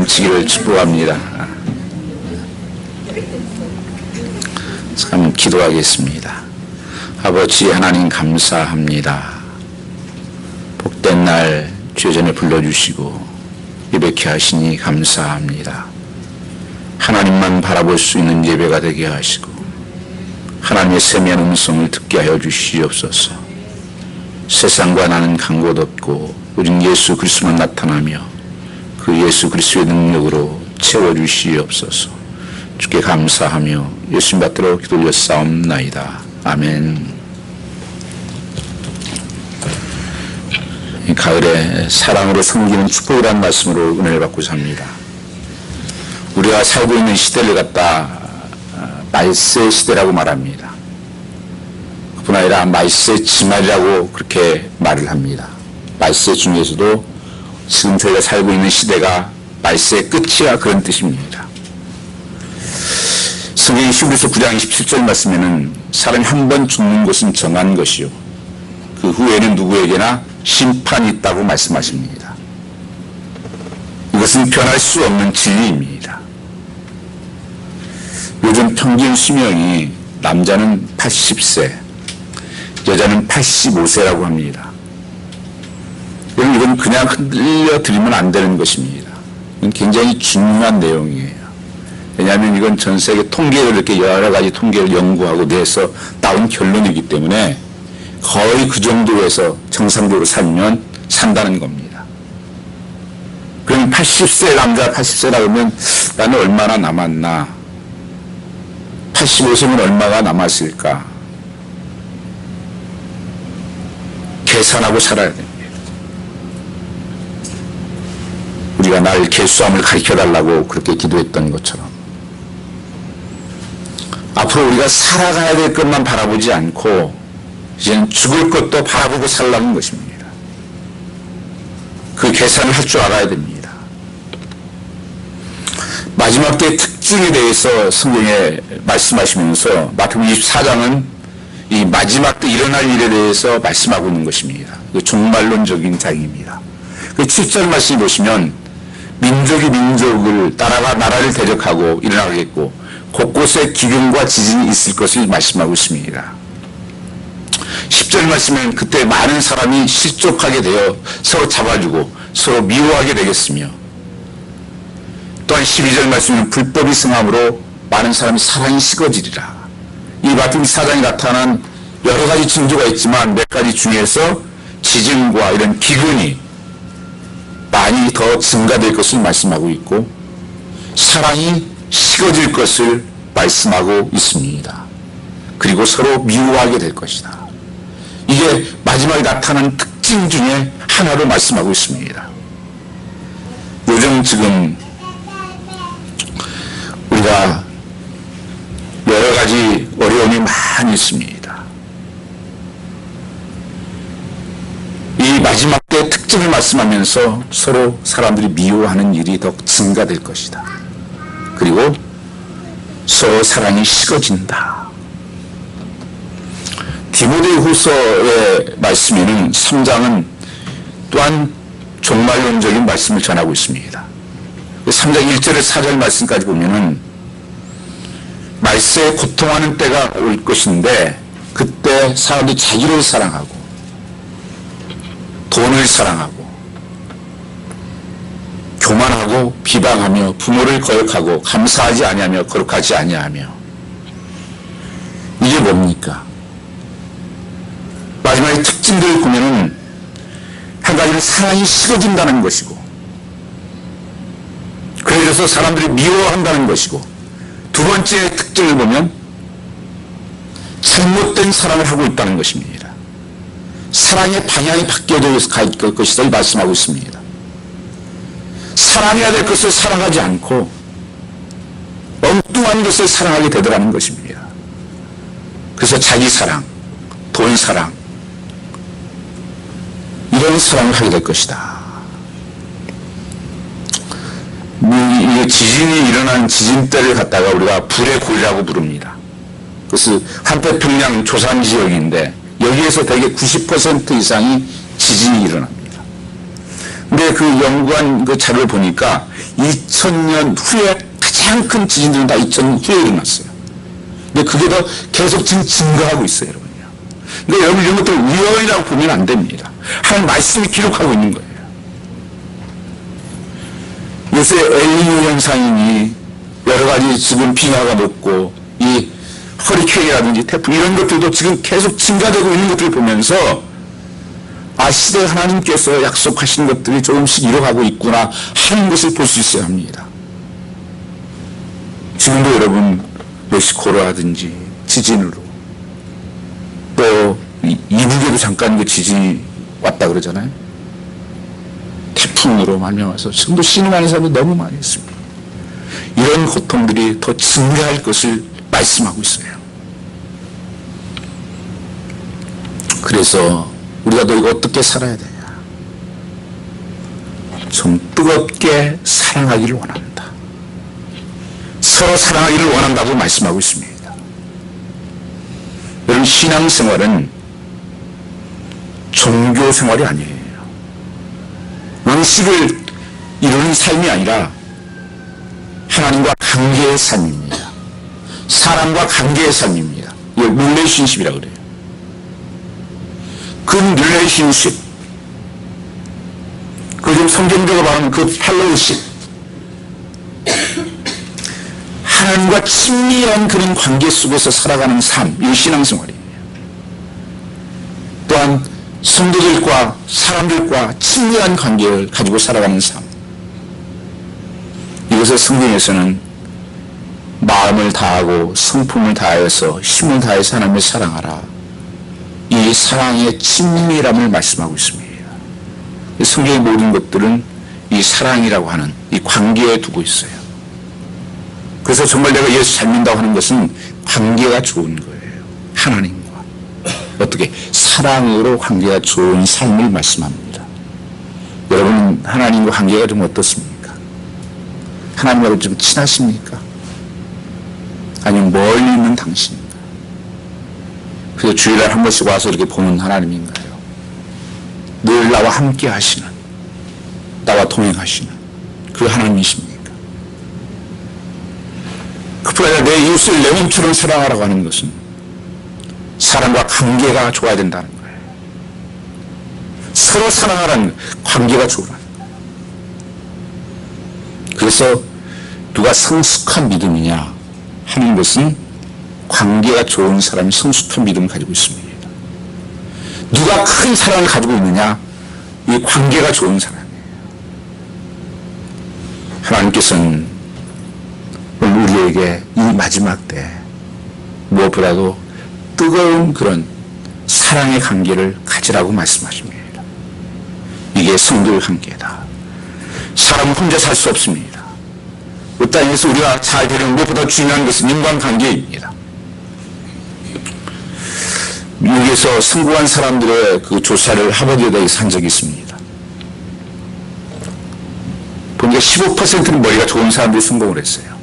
넘치기를 축복합니다. 참 기도하겠습니다. 아버지 하나님 감사합니다. 복된 날 주의 전에 불러주시고 예배케 하시니 감사합니다. 하나님만 바라볼 수 있는 예배가 되게 하시고 하나님의 세미한 음성을 듣게 하여 주시옵소서. 세상과 나는 간 곳 없고 오직 예수 그리스도만 나타나며 그 예수 그리스도의 능력으로 채워주시옵소서. 주께 감사하며 예수님 받들어 기도 올렸사옵나이다. 아멘. 이 가을에 사랑으로 섬기는 축복이라는 말씀으로 은혜를 받고자 합니다. 우리가 살고 있는 시대를 갖다 말세 시대라고 말합니다. 그뿐 아니라 말세 지말이라고 그렇게 말을 합니다. 말세 중에서도 지금 저희가 살고 있는 시대가 말세의 끝이야 그런 뜻입니다. 성경 히브리서 9장 27절 말씀에는 사람이 한 번 죽는 것은 정한 것이요 그 후에는 누구에게나 심판이 있다고 말씀하십니다. 이것은 변할 수 없는 진리입니다. 요즘 평균 수명이 남자는 80세, 여자는 85세라고 합니다. 이건 그냥 흔들려 드리면 안 되는 것입니다. 이건 굉장히 중요한 내용이에요. 왜냐하면 이건 전 세계 통계를 이렇게 여러 가지 통계를 연구하고 내서 나온 결론이기 때문에 거의 그 정도에서 정상적으로 살면 산다는 겁니다. 그럼 80세 남자 80세라 그러면 나는 얼마나 남았나? 85세면 얼마가 남았을까? 계산하고 살아야 됩니다. 우리가 날 계수함을 가르쳐달라고 그렇게 기도했던 것처럼 앞으로 우리가 살아가야 될 것만 바라보지 않고 이제는 죽을 것도 바라보고 살라는 것입니다. 그 계산을 할 줄 알아야 됩니다. 마지막 때의 특징에 대해서 성경에 말씀하시면서 마태복음 24장은 이 마지막 때 일어날 일에 대해서 말씀하고 있는 것입니다. 그 종말론적인 장입니다. 그 7절 말씀 보시면 민족이 민족을 따라가 나라를 대적하고 일어나겠고 곳곳에 기근과 지진이 있을 것을 말씀하고 있습니다. 10절 말씀은 그때 많은 사람이 실족하게 되어 서로 잡아주고 서로 미워하게 되겠으며 또한 12절 말씀은 불법이 승함으로 많은 사람이 사랑이 식어지리라. 이 마태복음 4장에 나타난 여러 가지 징조가 있지만 몇 가지 중에서 지진과 이런 기근이 많이 더 증가될 것을 말씀하고 있고 사랑이 식어질 것을 말씀하고 있습니다. 그리고 서로 미워하게 될 것이다. 이게 마지막에 나타난 특징 중에 하나로 말씀하고 있습니다. 요즘 지금 우리가 여러 가지 어려움이 많이 있습니다. 이 마지막 때 특징을 말씀하면서 서로 사람들이 미워하는 일이 더 증가될 것이다. 그리고 서로 사랑이 식어진다. 디모데후서의 말씀에는 3장은 또한 종말론적인 말씀을 전하고 있습니다. 3장 1절에서 4절 말씀까지 보면은 말세에 고통하는 때가 올 것인데 그때 사람들이 자기를 사랑하고 돈을 사랑하고 교만하고 비방하며 부모를 거역하고 감사하지 아니하며 거룩하지 아니하며 이게 뭡니까? 마지막에 특징들을 보면은 한 가지는 사랑이 식어진다는 것이고 그래서 사람들이 미워한다는 것이고 두 번째 특징을 보면 잘못된 사랑을 하고 있다는 것입니다. 사랑의 방향이 바뀌어져 갈 것이다 말씀하고 있습니다. 사랑해야 될 것을 사랑하지 않고 엉뚱한 것을 사랑하게 되더라는 것입니다. 그래서 자기 사랑, 돈 사랑 이런 사랑을 하게 될 것이다. 이 지진이 일어난 지진대를 갖다가 우리가 불의 고리라고 부릅니다. 그것은 한태평양 조산 지역인데 여기에서 대개 90% 이상이 지진이 일어납니다. 근데 그 연구한 그 자료를 보니까 2000년 후에 가장 큰 지진들은 다 2000년 후에 일어났어요. 근데 그게 더 계속 지금 증가하고 있어요, 여러분요. 근데 여러분 이런 것들 우연이라고 보면 안 됩니다. 하나님 말씀이 기록하고 있는 거예요. 요새 엘니뇨 현상이니 여러 가지 지금 빙하가 높고 이 허리케인이라든지 태풍 이런 것들도 지금 계속 증가되고 있는 것들을 보면서 시대 하나님께서 약속하신 것들이 조금씩 이뤄가고 있구나 하는 것을 볼 수 있어야 합니다. 지금도 여러분 멕시코라든지 지진으로 또 이북에도 잠깐 그 지진이 왔다 그러잖아요. 태풍으로 말미암아서 지금도 신음하는 사람이 너무 많이 있습니다. 이런 고통들이 더 증가할 것을 말씀하고 있어요. 그래서 우리가 너희가 어떻게 살아야 되냐? 좀 뜨겁게 사랑하기를 원한다. 서로 사랑하기를 원한다고 말씀하고 있습니다. 여러분 신앙생활은 종교생활이 아니에요. 의식을 이루는 삶이 아니라 하나님과 관계의 삶입니다. 사람과 관계의 삶입니다. 이걸 릴레이션십이라고 그래요. 그 릴레이션십, 그 지금 성경적으로 말하는 그 펠로우십, 하나님과 친밀한 그런 관계 속에서 살아가는 삶, 이 신앙생활이에요. 또한 성도들과 사람들과 친밀한 관계를 가지고 살아가는 삶. 이것을 성경에서는 마음을 다하고 성품을 다해서 힘을 다해서 하나님을 사랑하라. 이 사랑의 친밀함을 말씀하고 있습니다. 성경의 모든 것들은 이 사랑이라고 하는 이 관계에 두고 있어요. 그래서 정말 내가 예수 잘 믿는다고 하는 것은 관계가 좋은 거예요. 하나님과. 어떻게? 사랑으로 관계가 좋은 삶을 말씀합니다. 여러분 하나님과 관계가 좀 어떻습니까? 하나님하고 좀 친하십니까? 아니면 멀리 있는 당신인가요? 그래서 주일날 한 번씩 와서 이렇게 보는 하나님인가요? 늘 나와 함께 하시는, 나와 동행하시는 그 하나님이십니까? 그뿐 아니라 내 이웃을 내 몸처럼 사랑하라고 하는 것은 사람과 관계가 좋아야 된다는 거예요. 서로 사랑하라는 관계가 좋으라는 거예요. 그래서 누가 성숙한 믿음이냐 하는 것은 관계가 좋은 사람이 성숙한 믿음을 가지고 있습니다. 누가 큰 사랑을 가지고 있느냐? 이 관계가 좋은 사람이에요. 하나님께서는 오늘 우리에게 이 마지막 때 무엇보다도 뜨거운 그런 사랑의 관계를 가지라고 말씀하십니다. 이게 성도의 관계다. 사람은 혼자 살 수 없습니다. 이 땅에서 우리가 잘 되는 무엇보다 중요한 것은 인간관계입니다. 미국에서 성공한 사람들의 그 조사를 하버드에 대해서 한 적이 있습니다. 보니까 15%는 머리가 좋은 사람들이 성공을 했어요.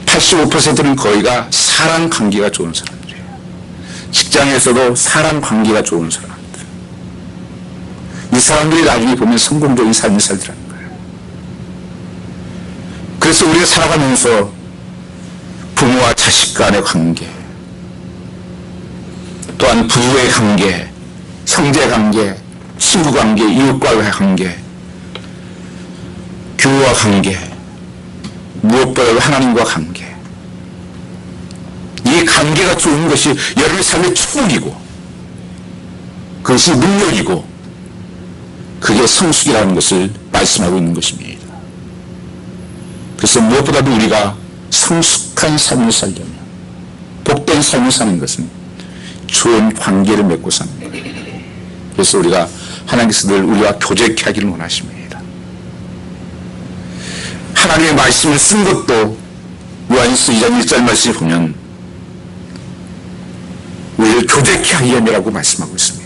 85%는 거의가 사람 관계가 좋은 사람들이에요. 직장에서도 사람 관계가 좋은 사람들. 이 사람들이 나중에 보면 성공적인 삶을 살더라는 거예요. 그래서 우리가 살아가면서 부모와 자식 간의 관계, 또한 부부의 관계, 형제 관계, 친구 관계, 이웃과의 관계, 교우와 관계, 무엇보다도 하나님과 관계. 이 관계가 좋은 것이 여러분의 삶의 축복이고 그것이 능력이고 그게 성숙이라는 것을 말씀하고 있는 것입니다. 그래서 무엇보다도 우리가 성숙한 삶을 살려면, 복된 삶을 사는 것은 좋은 관계를 맺고 사는 거예요. 그래서 우리가 하나님께서 늘 우리와 교제케 하기를 원하십니다. 하나님의 말씀을 쓴 것도 요한일서 2장 1절 말씀을 보면 우리를 교제케 하기 위함이라고 말씀하고 있습니다.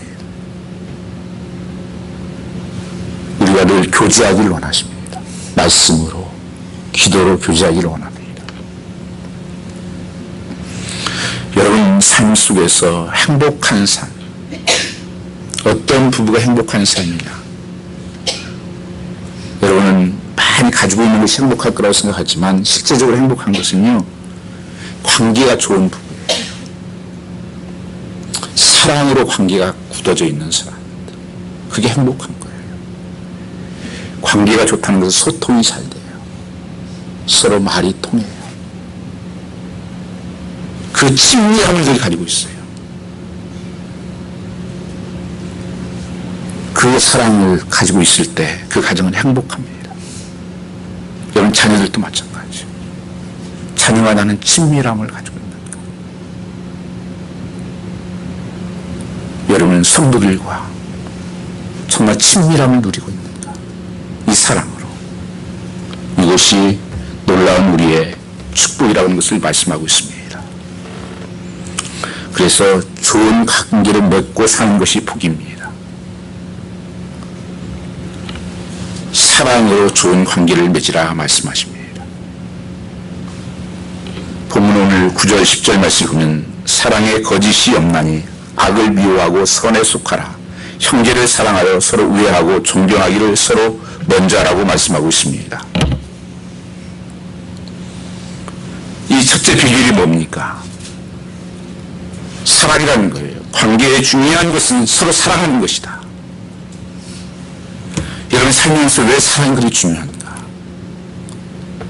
우리가 늘 교제하기를 원하십니다. 말씀으로, 기도로 교제하기를 원합니다. 여러분 삶 속에서 행복한 삶, 어떤 부부가 행복한 삶이냐? 여러분은 삶이 가지고 있는 것이 행복할 거라고 생각하지만 실제적으로 행복한 것은요, 관계가 좋은 부부예요. 사랑으로 관계가 굳어져 있는 사람입니다. 그게 행복한 거예요. 관계가 좋다는 것은 소통이 잘 돼요. 서로 말이 통해요. 그 친밀함을 늘 가지고 있어요. 그 사랑을 가지고 있을 때 그 가정은 행복합니다. 여러분 자녀들도 마찬가지죠. 자녀와 나는 친밀함을 가지고 있는가? 여러분은 성도들과 정말 친밀함을 누리고 있는가? 이 사랑으로. 이것이 놀라운 우리의 축복이라는 것을 말씀하고 있습니다. 그래서 좋은 관계를 맺고 사는 것이 복입니다. 사랑으로 좋은 관계를 맺으라 말씀하십니다. 본문 오늘 9절 10절 말씀을 보면 사랑에 거짓이 없나니 악을 미워하고 선에 속하라. 형제를 사랑하여 서로 우애하고 존경하기를 서로 먼저 하라고 말씀하고 있습니다. 이 첫째 비결이 뭡니까? 사랑이라는 거예요. 관계의 중요한 것은 서로 사랑하는 것이다. 여러분 살면서 왜 사랑이 그리 중요한가?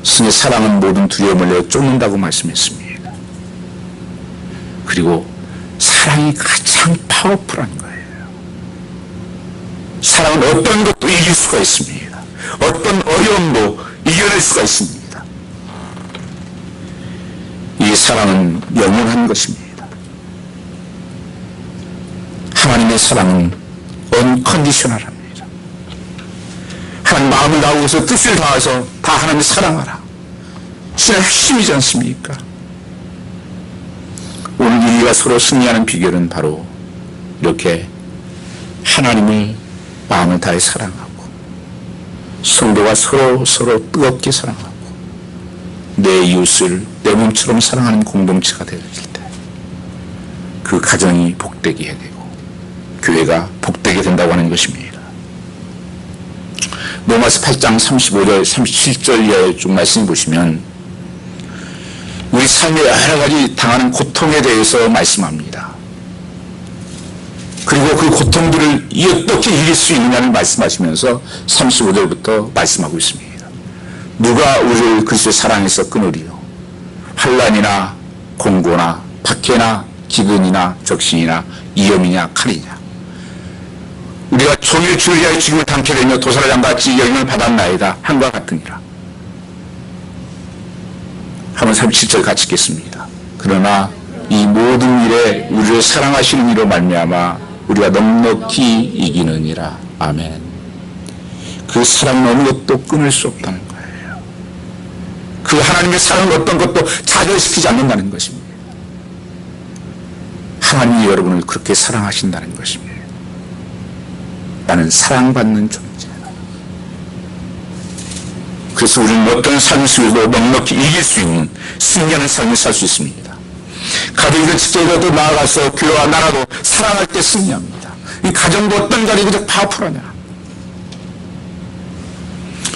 신의 사랑은 모든 두려움을 내어 쫓는다고 말씀했습니다. 그리고 사랑이 가장 파워풀한 거예요. 사랑은 어떤 것도 이길 수가 있습니다. 어떤 어려움도 이겨낼 수가 있습니다. 이 사랑은 영원한 것입니다. 하나님의 사랑은 언컨디셔널합니다. 하나님 마음을 다하고서 뜻을 다해서 다 하나님을 사랑하라. 신의 핵심이지 않습니까? 오늘 우리가 서로 승리하는 비결은 바로 이렇게 하나님을 마음을 다해 사랑하고 성도가 서로 뜨겁게 사랑하고 내 이웃을 내 몸처럼 사랑하는 공동체가 되어질 때 그 가정이 복되게 되고 교회가 복되게 된다고 하는 것입니다. 로마서 8장 35절 37절 이하의 쭉 말씀 보시면 우리 삶의 여러 가지 당하는 고통에 대해서 말씀합니다. 그리고 그 고통들을 어떻게 이길 수 있느냐를 말씀하시면서 35절부터 말씀하고 있습니다. 누가 우리를 그리스도의 사랑에서 끊으리요? 환난이나 공고나 박해나 기근이나 적신이나 위험이냐 칼이냐. 우리가 종일 주를 위하여 죽음을 당케 되며 도사라장같이 영향을 받았나이다 한과 같으니라. 한번 37절 같이 읽겠습니다. 그러나 이 모든 일에 우리를 사랑하시는 이로 말미암아 우리가 넉넉히 이기느니라. 아멘. 그 사랑은 어느 것도 끊을 수 없다는 거예요. 그 하나님의 사랑은 어떤 것도 좌절시키지 않는다는 것입니다. 하나님이 여러분을 그렇게 사랑하신다는 것입니다. 나는 사랑받는 존재다. 그래서 우리는 어떤 삶 속에도 넉넉히 이길 수 있는 승리하는 삶을 살 수 있습니다. 가족이든 직장이든 나아가서 교회와 나라도 사랑할 때 승리합니다. 이 가정도 어떤 가정이 파워풀하냐?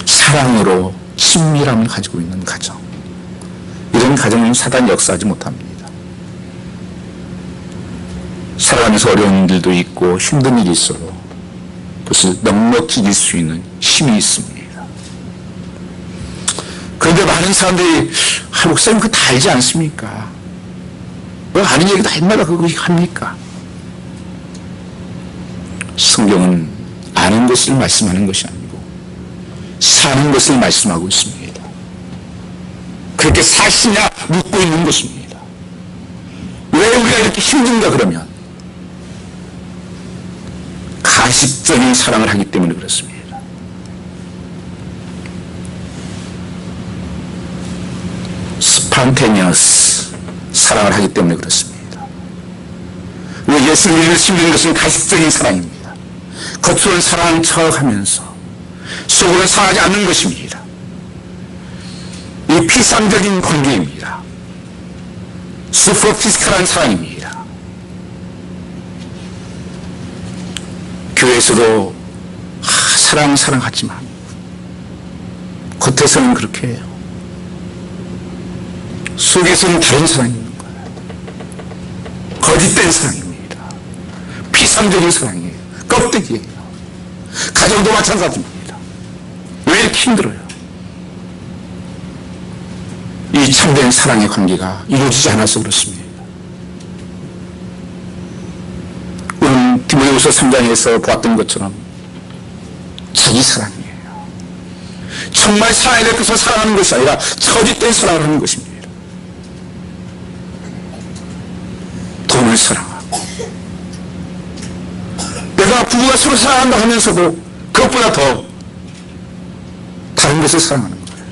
사랑으로 친밀함을 가지고 있는 가정. 이런 가정은 사단이 역사하지 못합니다. 살아가면서 어려운 일도 있고 힘든 일이 있어도 그것을 넉넉히 이길 수 있는 힘이 있습니다. 그런데 많은 사람들이 목사님 그거 다 알지 않습니까? 왜 아는 얘기 다 옛날에 그거 합니까? 성경은 아는 것을 말씀하는 것이 아니고 사는 것을 말씀하고 있습니다. 그렇게 사시냐 묻고 있는 것입니다. 왜 우리가 이렇게 힘든가 그러면 가식적인 사랑을 하기 때문에 그렇습니다. 스판테니어스 사랑을 하기 때문에 그렇습니다. 우리 예수를 믿을 수 있는 것은 가식적인 사랑입니다. 겉으로는 사랑하는 척하면서 속으로는 사랑하지 않는 것입니다. 이 피상적인 관계입니다. 슈퍼피스칼한 사랑입니다. 교회에서도 사랑하지만 겉에서는 그렇게 해요. 속에서는 다른 사랑이 있는 거예요. 거짓된 사랑입니다. 비상적인 사랑이에요. 껍데기예요. 가정도 마찬가지입니다. 왜 이렇게 힘들어요? 이 참된 사랑의 관계가 이루어지지 않아서 그렇습니다. 오늘 디모데후서 3장에서 보았던 것처럼 자기 사랑이에요. 정말 사랑해야 될 것을 사랑하는 것이 아니라 거짓된 사랑을 하는 것입니다. 돈을 사랑하고 내가 부부가 서로 사랑한다 하면서도 그것보다 더 다른 것을 사랑하는 거예요.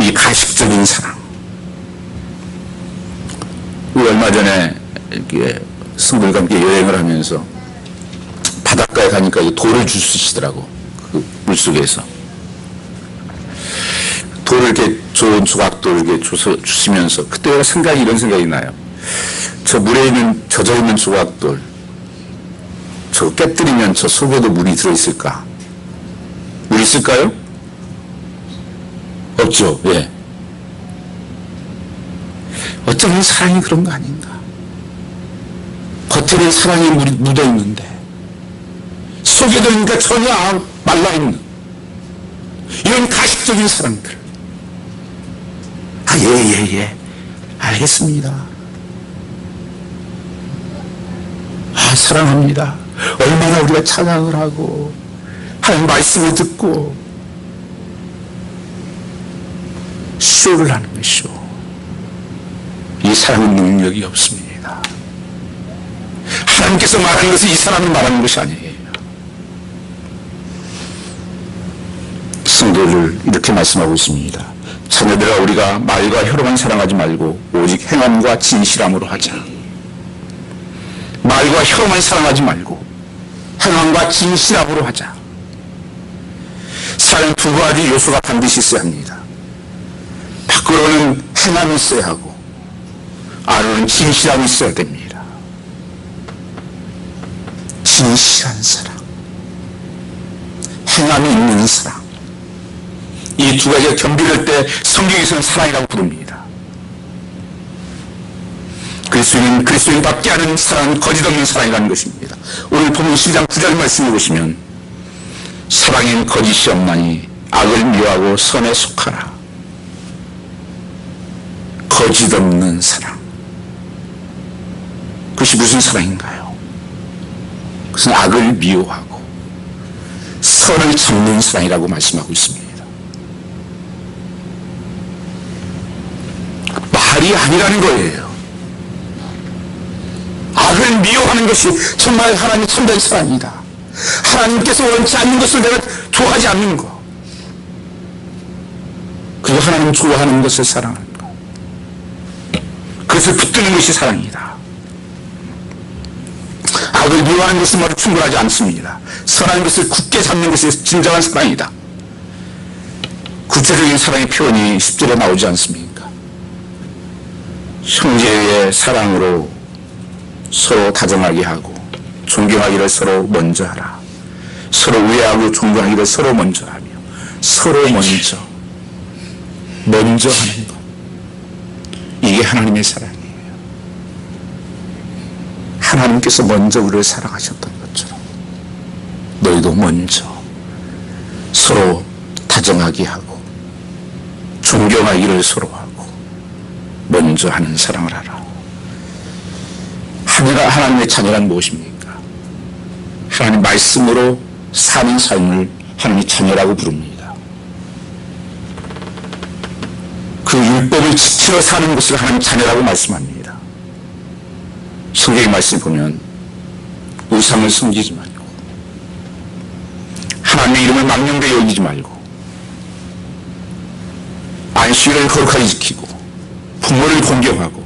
이 가식적인 사랑. 우리 얼마 전에 이렇게 성도들과 함께 여행을 하면서 바닷가에 가니까 돌을 주시더라고. 그 물속에서 돌을 이렇게 좋은 조각돌 이렇게 주시면서 그때 이런 생각이 나요. 저 물에 있는 젖어 있는 조각돌 저거 깨뜨리면 저 속에도 물이 들어있을까? 물 있을까요? 없죠. 예. 어쩌면 사랑이 그런 거 아닌가? 겉에는 사랑이 묻어 있는데 속에 들으니까 전혀 말라 있는 이런 가식적인 사랑들. 예. 알겠습니다. 사랑합니다. 얼마나 우리가 찬양을 하고 하나님 말씀을 듣고 쇼를 하는 것이죠. 이 사랑은 능력이 없습니다. 하나님께서 말하는 것은 이 사람이 말하는 것이 아니에요. 성도를 이렇게 말씀하고 있습니다. 자녀들아 우리가 말과 혀로만 사랑하지 말고 오직 행함과 진실함으로 하자. 말과 혀로만 사랑하지 말고 행함과 진실함으로 하자. 사랑 두 가지 요소가 반드시 있어야 합니다. 밖으로는 행함이 있어야 하고 안으로는 진실함이 있어야 됩니다. 진실한 사랑, 행함이 있는 사랑, 이 두 가지가 겸비될 때 성경에서는 사랑이라고 부릅니다. 그리스도인답게 하는 사랑은 거짓 없는 사랑이라는 것입니다. 오늘 보면 12장 9절 말씀을 보시면 사랑엔 거짓이 없나니 악을 미워하고 선에 속하라. 거짓 없는 사랑. 그것이 무슨 사랑인가요? 그것은 악을 미워하고 선을 찾는 사랑이라고 말씀하고 있습니다. 말이 아니라는 거예요. 악을 미워하는 것이 정말 하나님 참된 사랑이다. 하나님께서 원치 않는 것을 내가 좋아하지 않는 것. 그리고 하나님 좋아하는 것을 사랑하는 것. 그것을 붙드는 것이 사랑이다. 악을 미워하는 것은 모두 충분하지 않습니다. 선한 것을 굳게 잡는 것이 진정한 사랑이다. 구체적인 사랑의 표현이 10절에 나오지 않습니까? 형제의 사랑으로 서로 다정하게 하고 존경하기를 서로 먼저 하라. 서로 우애하고 존경하기를 서로 먼저 하며 서로 먼저 하는 것. 이게 하나님의 사랑이에요. 하나님께서 먼저 우리를 사랑하셨던 것처럼 너희도 먼저 서로 다정하게 하고 존경하기를 서로 하고 먼저 하는 사랑을 하라. 하나님의 자녀란 무엇입니까? 하나님 말씀으로 사는 삶을 하나님의 자녀라고 부릅니다. 그 율법을 지켜 사는 것을 하나님 자녀라고 말씀합니다. 성경의 말씀 보면 우상을 섬기지 말고 하나님의 이름을 망령되이 여기지 말고 안식일을 거룩하게 지키고 부모를 공경하고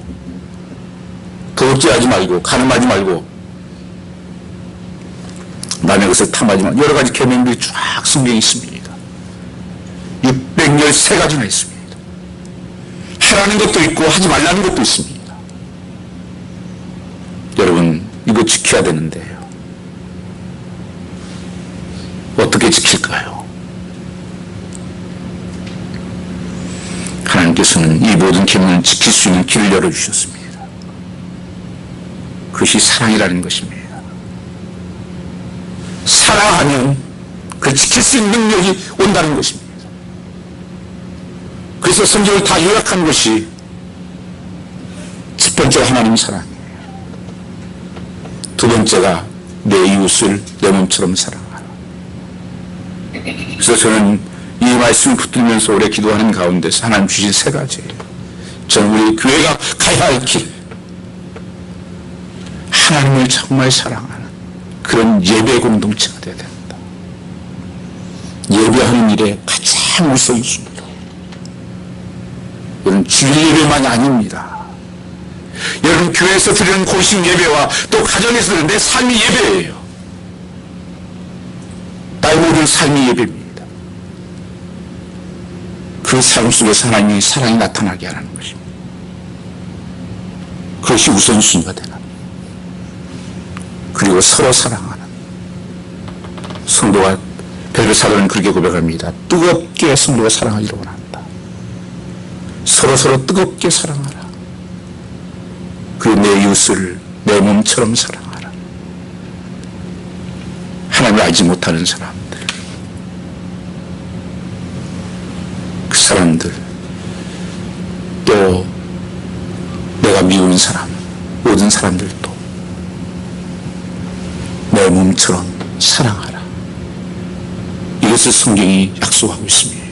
도둑질하지 말고 가늠하지 말고 남의 것을 탐하지 말고 여러 가지 계명들이 쫙 성경에 있습니다. 613가지나 있습니다. 하라는 것도 있고 하지 말라는 것도 있습니다. 여러분 이거 지켜야 되는데요. 어떻게 지킬까요? 주께서는 이 모든 계명을 지킬 수 있는 길을 열어주셨습니다. 그것이 사랑이라는 것입니다. 사랑하면 그 지킬 수 있는 능력이 온다는 것입니다. 그래서 성경을 다 요약한 것이 첫 번째가 하나님 사랑이에요. 두 번째가 내 이웃을 내 몸처럼 사랑하라. 그래서 저는 이 말씀을 붙들면서 오래 기도하는 가운데서 하나님 주신 세 가지예요. 저는 우리 교회가 가야 할 길, 하나님을 정말 사랑하는 그런 예배 공동체가 되어야 된다. 예배하는 일에 가장 우선순위로. 여러분, 주일 예배만이 아닙니다. 여러분, 교회에서 드리는 공식 예배와 또 가정에서 드리는 내 삶이 예배예요. 나의 모든 삶이 예배입니다. 그 삶 속에서 하나님의 사랑이 나타나게 하는 것입니다. 그것이 우선순위가 되는. 그리고 서로 사랑하는. 성도가 베드로 그렇게 고백합니다. 뜨겁게 성도가 사랑하기를 원한다. 서로 뜨겁게 사랑하라. 그리고 내 이웃을 내 몸처럼 사랑하라. 하나님을 알지 못하는 사람들, 그 사람들, 또 내가 미운 사람, 모든 사람들도 내 몸처럼 사랑하라. 이것을 성경이 약속하고 있습니다.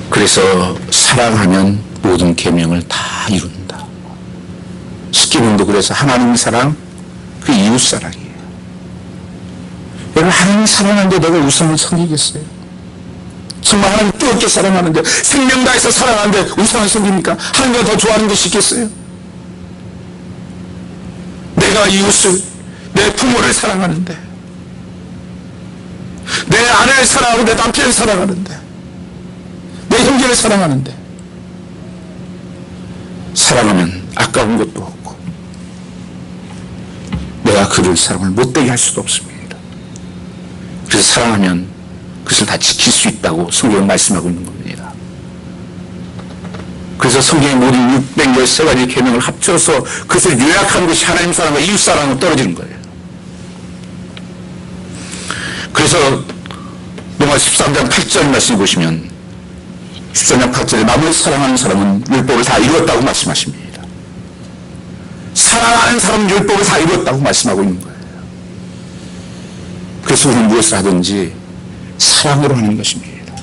그래서 사랑하면 모든 계명을 다 이룬다. 십계명도 그래서 하나님 사랑, 그 이웃 사랑이에요. 여러분, 하나님 사랑하는데 내가 우상을 섬기겠어요? 정말 하나님 뜨겁게 사랑하는데, 생명 다해서 사랑하는데 우상을 섬깁니까? 하나님과 더 좋아하는 것이 있겠어요? 내가 이웃을, 내 부모를 사랑하는데, 내 아내를 사랑하고 내 남편을 사랑하는데, 내 형제를 사랑하는데, 사랑하면 아까운 것도 없고 내가 그를 사랑을 못되게 할 수도 없습니다. 그래서 사랑하면 그것을 다 지킬 수 있다고 성경은 말씀하고 있는 겁니다. 그래서 성경의 모든 613가지 계명을 합쳐서 그것을 요약한 것이 하나님 사랑과 이웃 사랑으로 떨어지는 거예요. 그래서 로마 13장 8절 말씀 보시면 14장 8절에 남을 사랑하는 사람은 율법을 다 이뤘다고 말씀하십니다. 사랑하는 사람은 율법을 다 이뤘다고 말씀하고 있는 거예요. 그래서 우리는 무엇을 하든지 사랑으로 하는 것입니다.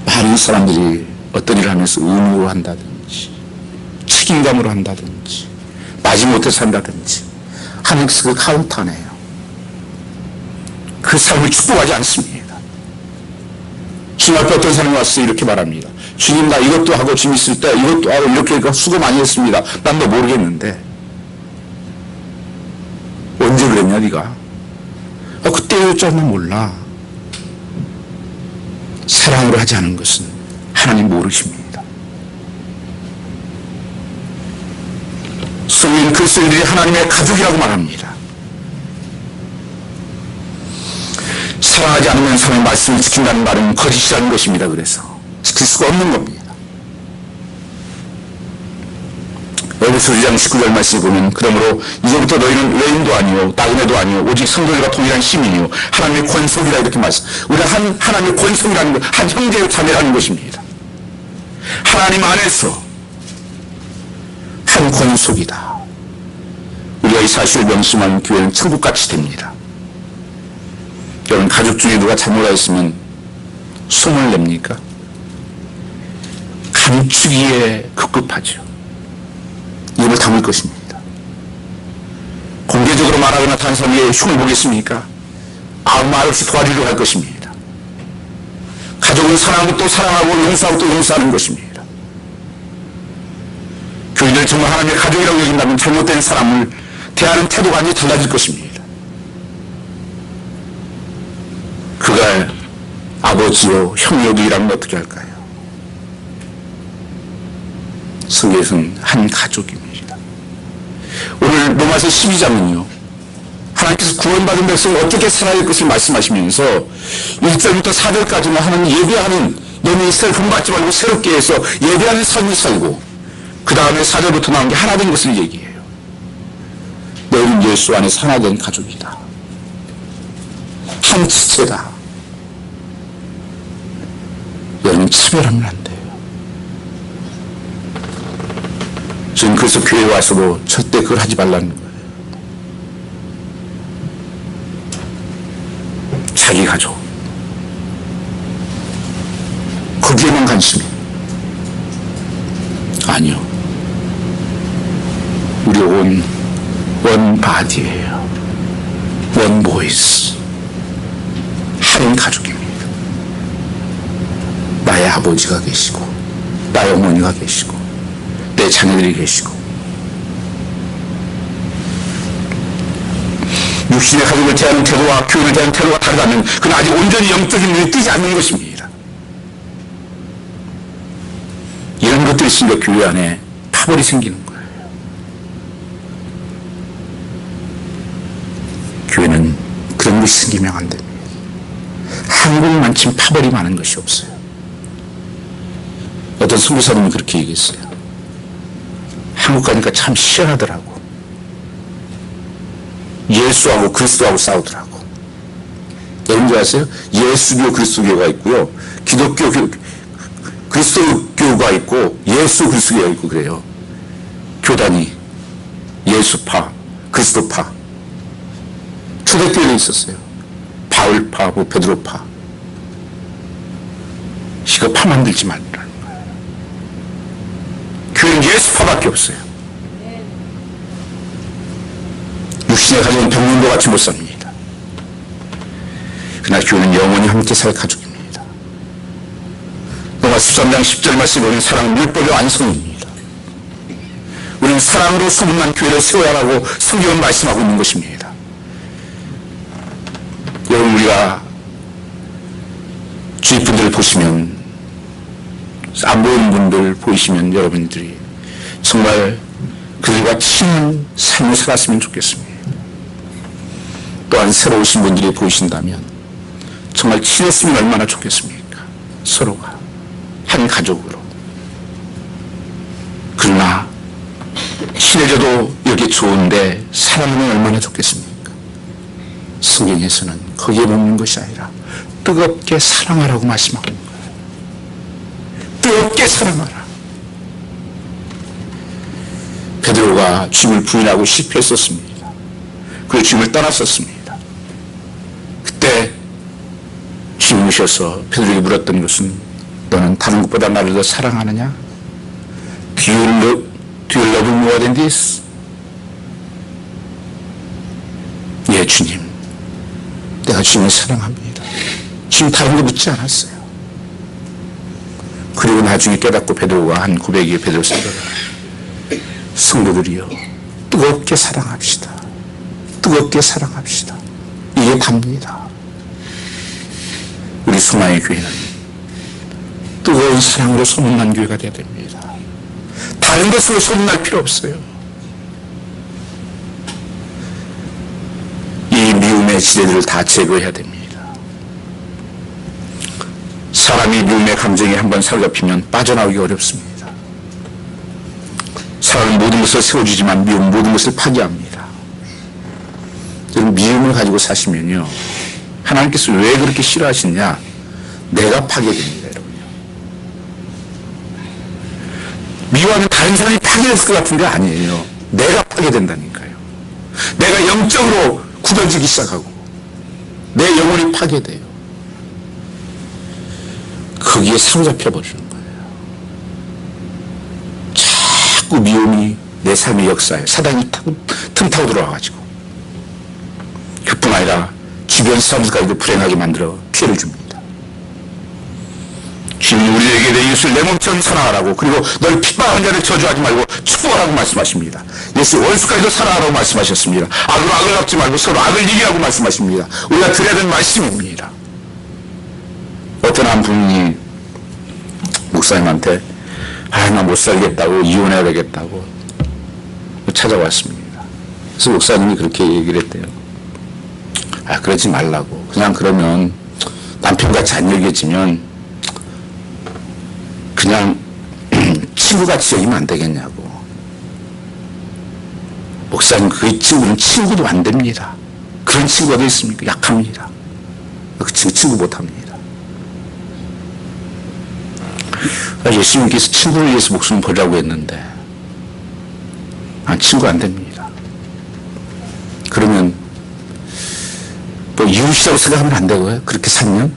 많은 사람들이 어떤 일을 하면서 의무로 한다든지 책임감으로 한다든지 마지못해서 한다든지 하는 그 카운터 안에요. 그 삶을 축복하지 않습니다. 주님 앞에 어떤 사람이 와서 이렇게 말합니다. 주님, 나 이것도 하고 짐 있을 때 이것도 하고 이렇게 수고 많이 했습니다. 난 너 모르겠는데. 언제 그랬냐 네가? 그때일 줄은 몰라. 사랑으로 하지 않은 것은 하나님 모르십니다. 성경 그리스도인들이 하나님의 가족이라고 말합니다. 사랑하지 않으면 사람의 말씀을 지킨다는 말은 거짓이라는 것입니다. 그래서 지킬 수가 없는 겁니다. 에베소 2장 19절 말씀을 보면 그러므로 이제부터 너희는 외인도 아니요 나그네도 아니요 오직 성도들과 동일한 시민이요 하나님의 권속이라 이렇게 말씀. 우리가 하나님의 권속이라는 것, 한 형제의 자매라는 것입니다. 하나님 안에서 한 권속이다. 우리가 이 사실을 명심하는 교회는 천국같이 됩니다. 여러분, 가족 중에 누가 잘못하였으면 소문을 냅니까? 감추기에 급급하죠. 입을 다물 것입니다. 공개적으로 말하거나 다른 사람에게 흉을 보겠습니까? 아무 말 없이 도와주려고 할 것입니다. 가족은 사랑하고 또 사랑하고 용서하고 또 용서하는 것입니다. 교인들 정말 하나님의 가족이라고 여긴다면 잘못된 사람을 대하는 태도가 완전히 달라질 것입니다. 그가 아버지요 형여도 일하면 어떻게 할까요? 성경에서는 한 가족입니다. 오늘 로마서 12장은요 하나님께서 구원받은 백성을 어떻게 살아야 할 것을 말씀하시면서 1절부터 4절까지는 하나님 예배하는, 너는 이스라엘 금받지 말고 새롭게 해서 예배하는 삶을 살고, 그 다음에 4절부터 나온 게 하나 된 것을 얘기해요. 너희는 예수 안에서 하나 된 가족이다. 한 지체다. 너희는 차별하면 안 돼요. 저는 그래서 교회에 와서도 절대 그걸 하지 말라는 거예요. 자기 가족, 거기에만 관심이 아니요. 우리 원 바디예요. 원 보이스, 한 가족입니다. 나의 아버지가 계시고, 나의 어머니가 계시고, 내 자녀들이 계시고, 육신의 가족을 대하는 태도와 교회를 대하는 태도가 다르다면 그는 아직 온전히 영적인 눈에 띄지 않는 것입니다. 이런 것들이 있으니까 교회 안에 파벌이 생기는 거예요. 교회는 그런 것이 생기면 안 됩니다. 한국만큼 파벌이 많은 것이 없어요. 어떤 선교사님이 그렇게 얘기했어요. 한국 가니까 참 시원하더라고. 예수하고 그리스도하고 싸우더라고. 여러분들 아세요? 예수교 그리스도교가 있고요, 기독교 그리스도교가 있고 예수 그리스도교가 있고 그래요. 교단이 예수파, 그리스도파. 초대교회에 있었어요. 바울파, 베드로파. 이거 파 만들지 말라는 거예요. 교회는 예수파밖에 없어요. 육신의 가정은 병문도 같이 못 삽니다. 그러나 교회는 영원히 함께 살 가족입니다. 로마 13장 10절 말씀에 보면 사랑은 율법의 완성입니다. 우리는 사랑으로 소문난 교회를 세워야 하고 성경은 말씀하고 있는 것입니다. 여러분, 우리가 주위 분들을 보시면, 안 보이는 분들 보이시면 여러분들이 정말 그들과 친한 삶을 살았으면 좋겠습니다. 또한 새로 오신 분들이 보이신다면 정말 친했으면 얼마나 좋겠습니까? 서로가 한 가족으로. 그러나 친해져도 여기 좋은데 사랑하면 얼마나 좋겠습니까? 성경에서는 거기에 멈는 것이 아니라 뜨겁게 사랑하라고 말씀하고 있는 거예요. 뜨겁게 사랑하라. 베드로가 주님을 부인하고 실패했었습니다. 그리고 주님을 떠났었습니다. 그때 주님 오셔서 베드로에게 물었던 것은, 너는 다른 것보다 나를 더 사랑하느냐? Do you love me more than this? 예, 주님. 내가 주님을 사랑합니다. 주님 다른 거 묻지 않았어요. 그리고 나중에 깨닫고 베드로가 한 고백이 베드로서가, 성도들이여 뜨겁게 사랑합시다. 뜨겁게 사랑합시다. 이게 답니다. 우리 소망의 교회는 뜨거운 사랑으로 소문난 교회가 되어야 됩니다. 다른 것으로 소문날 필요 없어요. 이 미움의 지대들을 다 제거해야 됩니다. 사람이 미움의 감정에 한번 사로잡히면 빠져나오기 어렵습니다. 사람은 모든 것을 세워주지만 미움은 모든 것을 파괴합니다. 여러분, 미움을 가지고 사시면요, 하나님께서 왜 그렇게 싫어하시느냐? 내가 파괴됩니다, 여러분요. 미워하면 다른 사람이 파괴될 것 같은 게 아니에요. 내가 파괴된다니까요. 내가 영적으로 굳어지기 시작하고 내 영혼이 파괴돼요. 거기에 사로잡혀 버리는 거예요. 자꾸 미움이 내 삶의 역사에 사단이 틈 타고 들어와가지고, 그뿐 아니라 주변 사람들까지도 불행하게 만들어 피해를 줍니다. 주님이 우리에게 내 이웃을 내 몸처럼 사랑하라고, 그리고 널 핍박하는 자를 저주하지 말고 축복하라고 말씀하십니다. 예수 원수까지도 사랑하라고 말씀하셨습니다. 악으로 악을 갚지 말고 서로 악을 이기라고 말씀하십니다. 우리가 들어야 되는 말씀입니다. 어떤 한 분이 목사님한테 나 못 살겠다고, 이혼해야 되겠다고 찾아왔습니다. 그래서 목사님이 그렇게 얘기를 했대요. 그러지 말라고. 그냥 그러면 남편같이 안 여겨지면 그냥 친구같이 여기면 안 되겠냐고. 목사님, 그 친구는 친구도 안 됩니다. 그런 친구가 어디 있습니까? 약합니다. 그 친구 못합니다. 예수님께서 친구를 위해서 목숨을 버리라고 했는데 친구 안 됩니다. 그러면 뭐 이웃이라고 생각하면 안 되고요. 그렇게 살면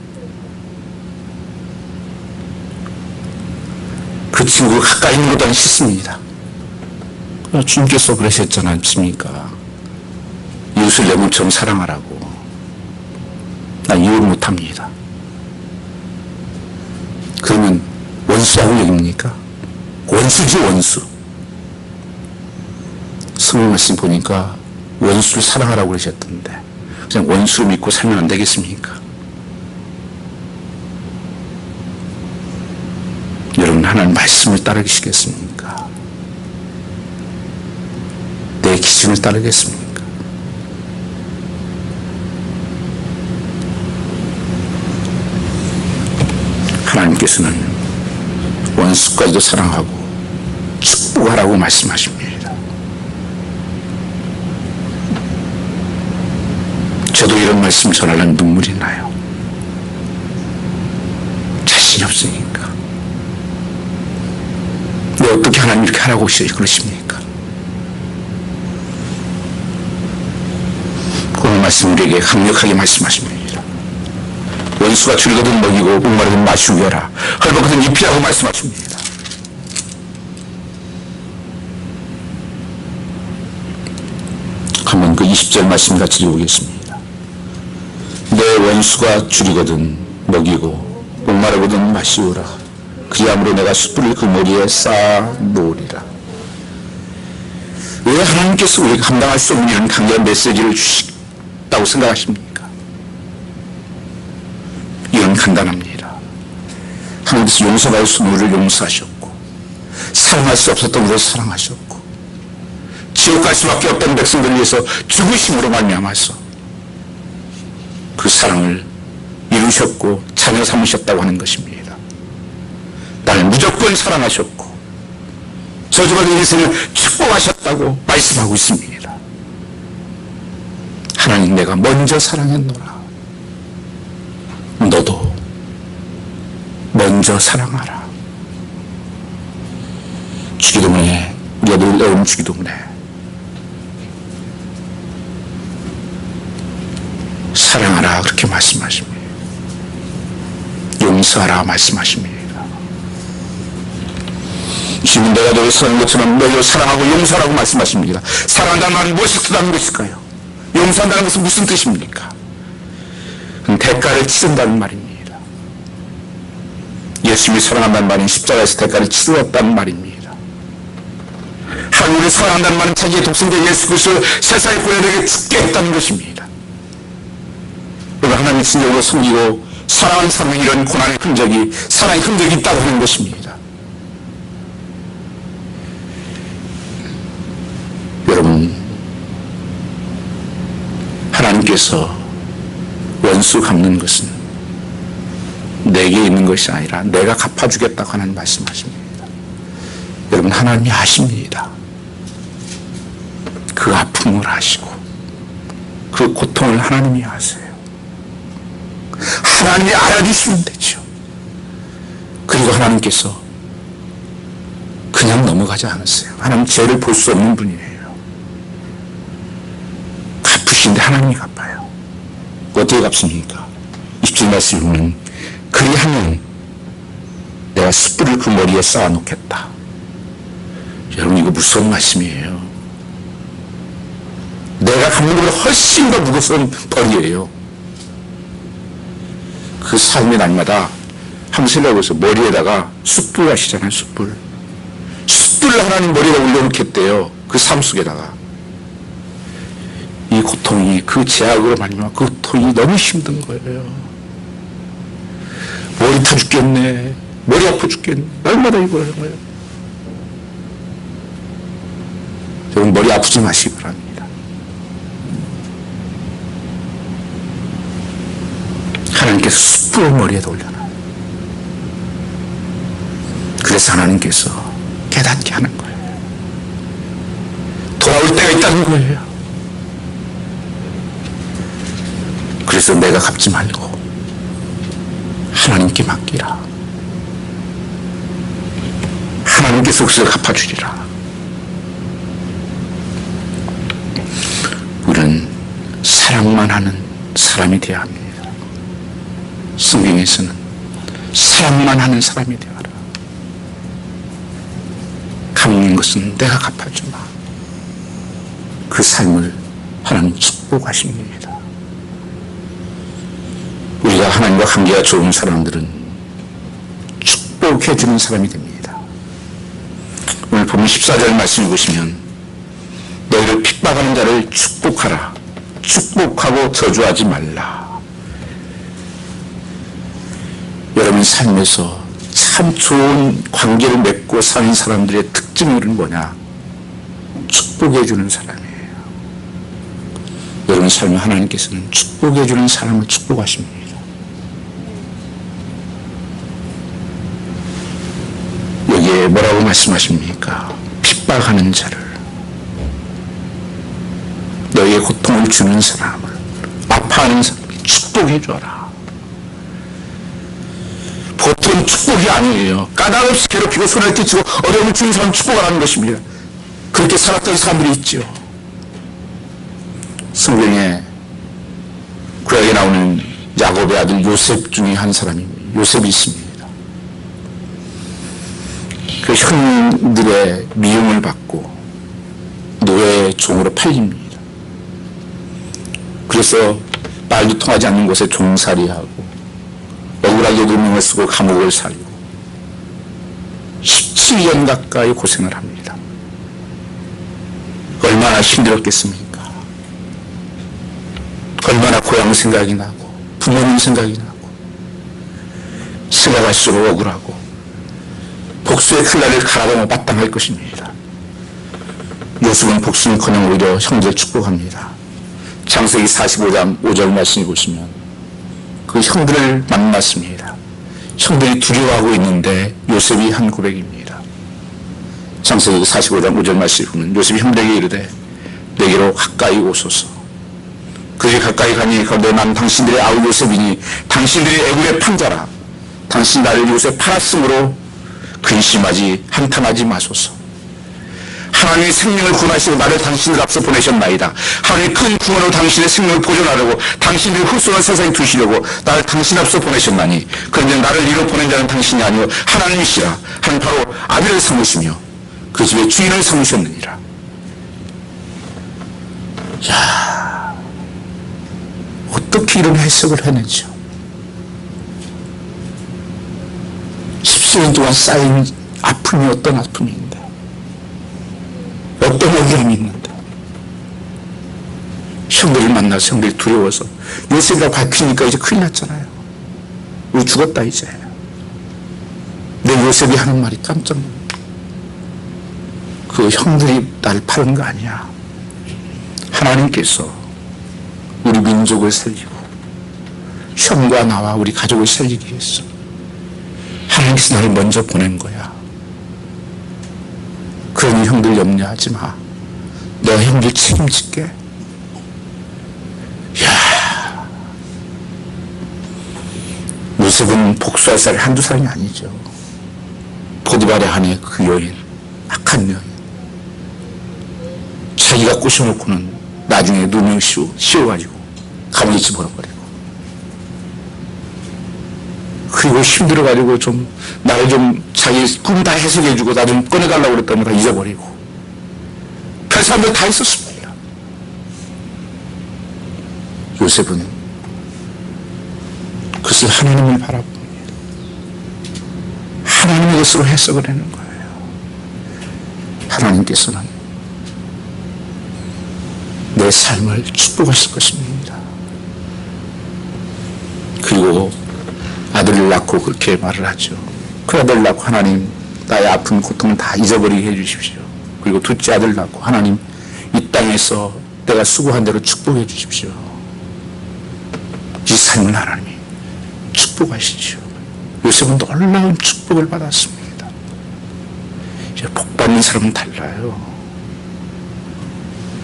그 친구가 가까이 있는 것도 싫습니다. 주님께서 그러셨지 않습니까? 이웃을 내 몸처럼 사랑하라고. 난 이웃 못합니다. 그러면 원수라고 여깁니까? 원수지, 원수. 성경 말씀 보니까 원수를 사랑하라고 그러셨던데 그냥 원수를 믿고 살면 안 되겠습니까? 여러분, 하나님 말씀을 따르시겠습니까? 내 기준을 따르겠습니까? 하나님께서는 원수까지도 사랑하고 축복하라고 말씀하십니다. 저도 이런 말씀 전하려면 눈물이 나요. 자신이 없으니까. 왜 어떻게 하나님 이렇게 하라고 그러십니까? 오늘 말씀 우리에게 강력하게 말씀하십니다. 원수가 줄이거든 먹이고 목마르든 마시고 여라. 헐벗거든 입히라고 말씀하십니다. 한번 그 20절 말씀 같이 읽어보겠습니다. 내 원수가 줄이거든 먹이고 목마르거든 마시오라. 그리함으로 내가 숯불을 그 머리에 쌓아 놓으리라. 왜 하나님께서 우리가 감당할 수 없는 이런 강력한 메시지를 주셨다고 생각하십니까? 이건 간단합니다. 하나님께서 용서받을 수 없는 우리를 용서하셨고 사랑할 수 없었던 우리를 사랑하셨고 지옥 갈 수밖에 없던 백성들을 위해서 죽으심으로 말미암아서 그 사랑을 이루셨고 자녀 삼으셨다고 하는 것입니다. 나를 무조건 사랑하셨고 저주받은 인생을 축복하셨다고 말씀하고 있습니다. 하나님, 내가 먼저 사랑했노라. 너도 먼저 사랑하라. 주기도문에, 우리가 늘 외우는 주기도문에 사랑하라 그렇게 말씀하십니다. 용서하라 말씀하십니다. 지금 내가 너를 사랑한 것처럼 너를 사랑하고 용서하라고 말씀하십니다. 사랑한다는 말은 무엇이 뜻하는 것일까요? 용서한다는 것은 무슨 뜻입니까? 대가를 치른다는 말입니다. 예수님이 사랑한다는 말은 십자가에서 대가를 치르었다는 말입니다. 하나님을 사랑한다는 말은 자기의 독생자 예수 그리스도를 세상에 보내되게 죽게 했다는 것입니다. 그러나 하나님이 진정으로 섬기고 사랑하는 사람은 이런 고난의 흔적이, 사랑의 흔적이 있다고 하는 것입니다. 여러분, 하나님께서 원수 갚는 것은 내게 있는 것이 아니라 내가 갚아주겠다고 하는 말씀하십니다. 여러분, 하나님이 아십니다. 그 아픔을 아시고 그 고통을 하나님이 아세요. 하나님이 알아주시면 되죠. 그리고 하나님께서 그냥 넘어가지 않았어요. 하나님 죄를 볼 수 없는 분이에요. 갚으신데 하나님이 갚아요. 어떻게 갚습니까? 20절 말씀을 보면 그리하면 내가 숯불을 그 머리에 쌓아놓겠다. 여러분, 이거 무서운 말씀이에요. 내가 갚는 것보다 훨씬 더 무거운 벌이에요. 그 삶의 날마다 한번 생각해보세요. 머리에다가 숯불 하시잖아요. 숯불을 하나님 머리에다 올려놓겠대요. 그 삶 속에다가. 이 고통이, 그 제약으로 말미암아 그 고통이 너무 힘든 거예요. 머리 타 죽겠네, 머리 아파 죽겠네, 날마다 이걸 하는 거예요. 여러분, 머리 아프지 마시기 바랍니다. 하나님께서 숯불을 머리에 올려놔요. 그래서 하나님께서 깨닫게 하는 거예요. 돌아올 때가 있다는 거예요. 그래서 내가 갚지 말고 하나님께 맡기라. 하나님께서 그것을 갚아주리라. 우리는 사랑만 하는 사람이 되어야 합니다. 성경에서는 사랑만 하는 사람이 되어라. 갚는 것은 내가 갚아주마. 그 삶을 하나님 축복하십니다. 우리가 하나님과 관계가 좋은 사람들은 축복해주는 사람이 됩니다. 오늘 보면 14절 말씀을 보시면 너희를 핍박하는 자를 축복하라. 축복하고 저주하지 말라. 여러분 삶에서 참 좋은 관계를 맺고 사는 사람들의 특징은 뭐냐? 축복해주는 사람이에요. 여러분 삶에 하나님께서는 축복해주는 사람을 축복하십니다. 여기에 뭐라고 말씀하십니까? 핍박하는 자를, 너희의 고통을 주는 사람을, 아파하는 사람을 축복해줘라. 보통 축복이 아니에요. 까닭없이 괴롭히고 손을 끼치고 어려움을 주는 사람을 축복하라는 것입니다. 그렇게 살았던 사람들이 있죠. 성경에 구약에 나오는 야곱의 아들 요셉 중에 한 사람입니다. 요셉이 있습니다. 그 형들의 미움을 받고 노예의 종으로 팔립니다. 그래서 말도 통하지 않는 곳에 종살이하고 억울하게 누명을 쓰고 감옥을 살고 17년 가까이 고생을 합니다. 얼마나 힘들었겠습니까? 얼마나 고향 생각이 나고 부모님 생각이 나고 생각할수록 억울하고 복수의 칼날을 갈아보며 마땅할 것입니다. 요셉은 복수는커녕 오히려 형제를 축복합니다. 창세기 45장 5절 말씀을 보시면 그 형들을 만났습니다. 형들이 두려워하고 있는데 요셉이 한 고백입니다. 창세기 45장 5절 말씀을 보면 요셉이 형들에게 이르되 내게로 가까이 오소서. 그들이 가까이 가니 그런데 난 당신들의 아우 요셉이니 당신들이 애굽의 판자라. 당신 나를 요셉 팔았으므로 근심하지 한탄하지 마소서. 하나님의 생명을 구원하시고 나를 당신들 앞서 보내셨나이다. 하나님의 큰 구원으로 당신의 생명을 보존하려고 당신들의 흑수한 세상에 두시려고 나를 당신 앞서 보내셨나니 그런데 나를 이로 보낸 자는 당신이 아니요 하나님이시라. 하나님 바로 아비를 삼으시며 그 집의 주인을 삼으셨느니라. 야, 어떻게 이런 해석을 했는지요. 17년 동안 쌓인 아픔이 어떤 아픔인데 어떤 억울함이 있는데 형들을 만나서 형들이 두려워서 요셉이라고 밝히니까 이제 큰일 났잖아요. 우리 죽었다 이제. 내 요셉이 하는 말이 깜짝 놀랐다. 그 형들이 나를 파는 거 아니야. 하나님께서 우리 민족을 살리고 형과 나와 우리 가족을 살리기 위해서 하나님께서 나를 먼저 보낸 거야. 그러니 형들 염려하지 마. 내가 형들 책임질게. 이야, 요셉은 복수할 사람이 한두 사람이 아니죠. 보디발의 아내 그 여인, 악한 여인. 자기가 꼬셔놓고는 나중에 누명 씌워가지고 감옥에 집어넣어버리고. 그리고 힘들어가지고 좀 나를 좀 자기 꿈 다 해석해주고 나 좀 꺼내달라고 그랬더니 다 잊어버리고. 별 사람들 다 있었습니다. 요셉은 그것을 하나님을 바라봅니다. 하나님의 것으로 해석을 하는 거예요. 하나님께서는 내 삶을 축복하실 것입니다. 그리고 아들을 낳고 그렇게 말을 하죠. 그 아들 낳고 하나님 나의 아픈 고통을 다 잊어버리게 해주십시오. 그리고 둘째 아들 낳고 하나님 이 땅에서 내가 수고한 대로 축복해 주십시오. 이 삶을 하나님이 축복하시죠. 요셉은 놀라운 축복을 받았습니다. 이제 복 받는 사람은 달라요.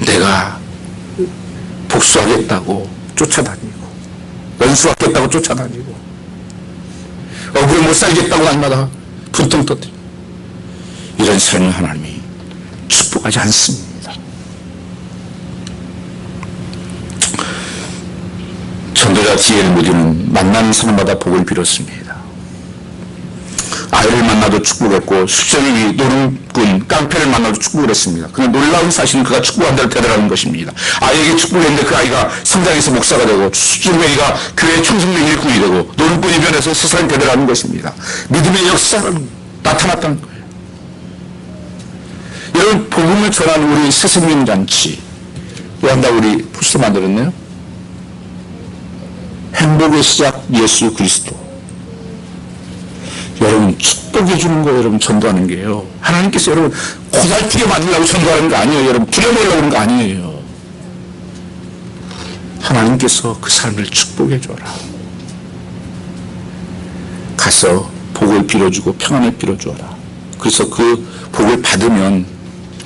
내가 복수하겠다고 쫓아다니고, 연수하겠다고 쫓아다니고, 억울해 못 살겠다고 날마다 분통 떠들고, 이런 사람은 하나님이 축복하지 않습니다. 전도자 D.L. 무디는 만나는 사람마다 복을 빌었습니다. 아이를 만나도 축복했고, 수정이 노름꾼 깡패를 만나도 축복을 했습니다. 그런데 놀라운 사실은 그가 축복한 대로 되더라는 것입니다. 아이에게 축복했는데 그 아이가 성장해서 목사가 되고, 수정이가 교회 청소년 일꾼이 되고, 노름꾼이 변해서 세상이 되더라는 것입니다. 믿음의 역사는 나타났다는 거예요. 여러분, 복음을 전하는 우리 새생명잔치 왜 한다고 우리 포스터 만들었네요? 행복의 시작 예수 그리스도. 여러분, 축복해 주는 거예요. 여러분, 전도하는 게요. 하나님께서 여러분 고달프게 만들려고 전도하는 거 아니에요. 여러분, 부려먹으려고 하는 거 아니에요. 하나님께서 그 삶을 축복해 줘라. 가서 복을 빌어주고 평안을 빌어주어라. 그래서 그 복을 받으면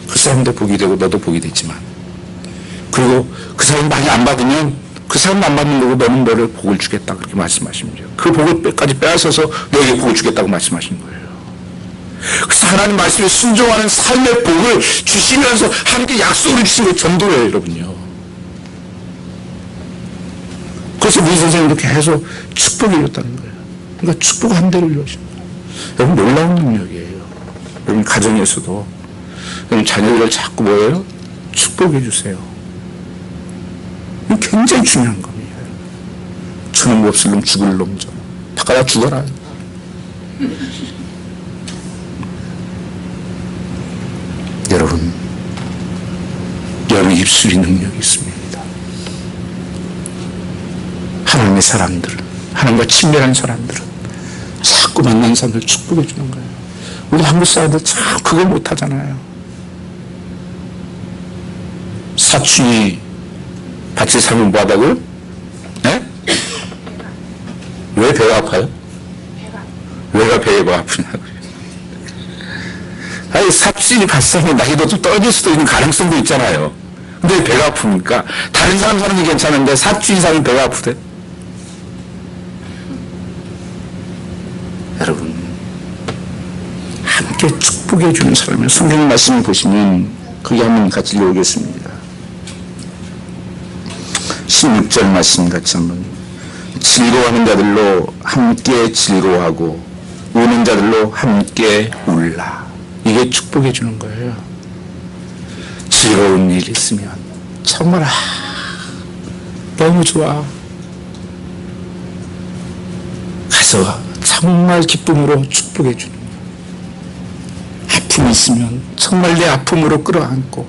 그 사람도 복이 되고 너도 복이 되지만, 그리고 그 사람이 많이 안 받으면 그 사람 안 받는 거고 너는 너를 복을 주겠다, 그렇게 말씀하십니다. 그 복을 까지 빼앗아서 너에게 복을 주겠다고 말씀하신 거예요. 그래서 하나님 말씀에 순종하는 삶의 복을 주시면서 함께 약속을 주신 게 전도예요, 여러분요. 그래서 우리 선생님도 계속 축복해 줬다는 거예요. 그러니까 축복한 대로 이루어진 거예요. 여러분, 놀라운 능력이에요. 여러분, 가정에서도 여러분 자녀들을 자꾸 뭐예요? 축복해 주세요. 이거 굉장히 중요한 겁니다. 주는 거 없을 놈 죽을 놈 좀. 바꿔다 죽어라. 여러분, 여러분 입술이 능력이 있습니다. 하나님의 사람들은, 하나님과 친밀한 사람들은 자꾸 만난 사람들 축복해 주는 거예요. 우리 한국 사람들 참 그걸 못 하잖아요. 사춘이 같이 살면 뭐하다고요? 네? 왜 배가 아파요? 왜가 배가 아프냐고요? 아니, 사춘이 발생하면 나이도 좀 떨어질 수도 있는 가능성도 있잖아요. 근데 배가 아프니까 다른 사람 사는 게 괜찮은데 사춘이 사면 배가 아프대. 여러분, 함께 축복해 주는 사람을 성경 말씀을 보시면 거기 한번 같이 읽어보겠습니다. 16절 말씀 같이 한번. 즐거워하는 자들로 함께 즐거워하고 우는 자들로 함께 울라. 이게 축복해 주는 거예요. 즐거운 일이 있으면 정말 너무 좋아. 가서 정말 기쁨으로 축복해 주는 거예요. 아픔이 있으면 정말 내 아픔으로 끌어안고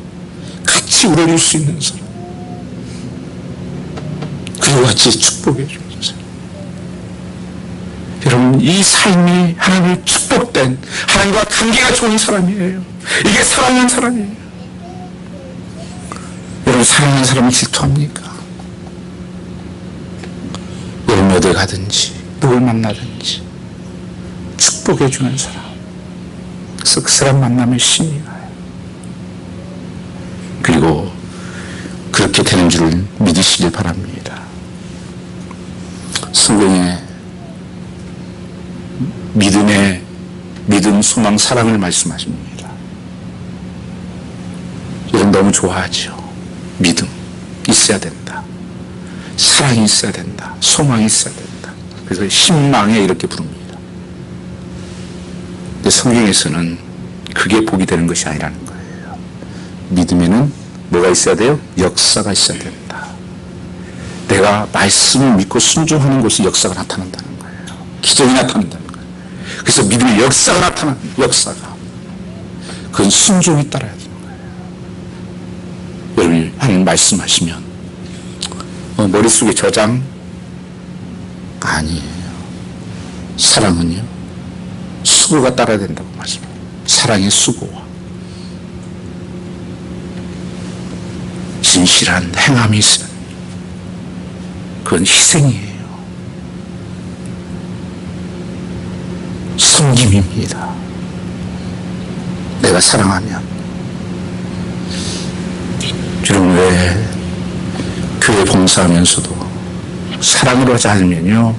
같이 울어줄 수 있는 사람, 그리고 같이 축복해 주는 사람. 여러분, 이 삶이 하나님의 축복된, 하나님과 관계가 좋은 사람이에요. 이게 사랑하는 사람이에요. 여러분, 사랑하는 사람을 질투합니까? 여러분, 어딜 가든지 누굴 만나든지 축복해 주는 사람, 그래서 그 사람 만나면 신이 나요. 그리고 그렇게 되는 줄을 믿으시길 바랍니다. 성경에 믿음, 소망, 사랑을 말씀하십니다. 여러분, 너무 좋아하죠. 믿음 있어야 된다. 사랑이 있어야 된다. 소망이 있어야 된다. 그래서 신망에 이렇게 부릅니다. 근데 성경에서는 그게 복이 되는 것이 아니라는 거예요. 믿음에는 뭐가 있어야 돼요? 역사가 있어야 된다. 내가 말씀을 믿고 순종하는 곳이 역사가 나타난다는 거예요. 기적이 나타난다는 거예요. 그래서 믿음의 역사가 나타나는 거예요. 역사가. 그건 순종이 따라야 되는 거예요. 여러분이 하나님 말씀하시면 머릿속에 저장? 아니에요. 사랑은요, 수고가 따라야 된다고 말씀합니다. 사랑의 수고와 진실한 행함이 있으면 그건 희생이에요. 섬김입니다. 내가 사랑하면. 여러분, 왜 교회 봉사하면서도 사랑으로 하지 않으면요,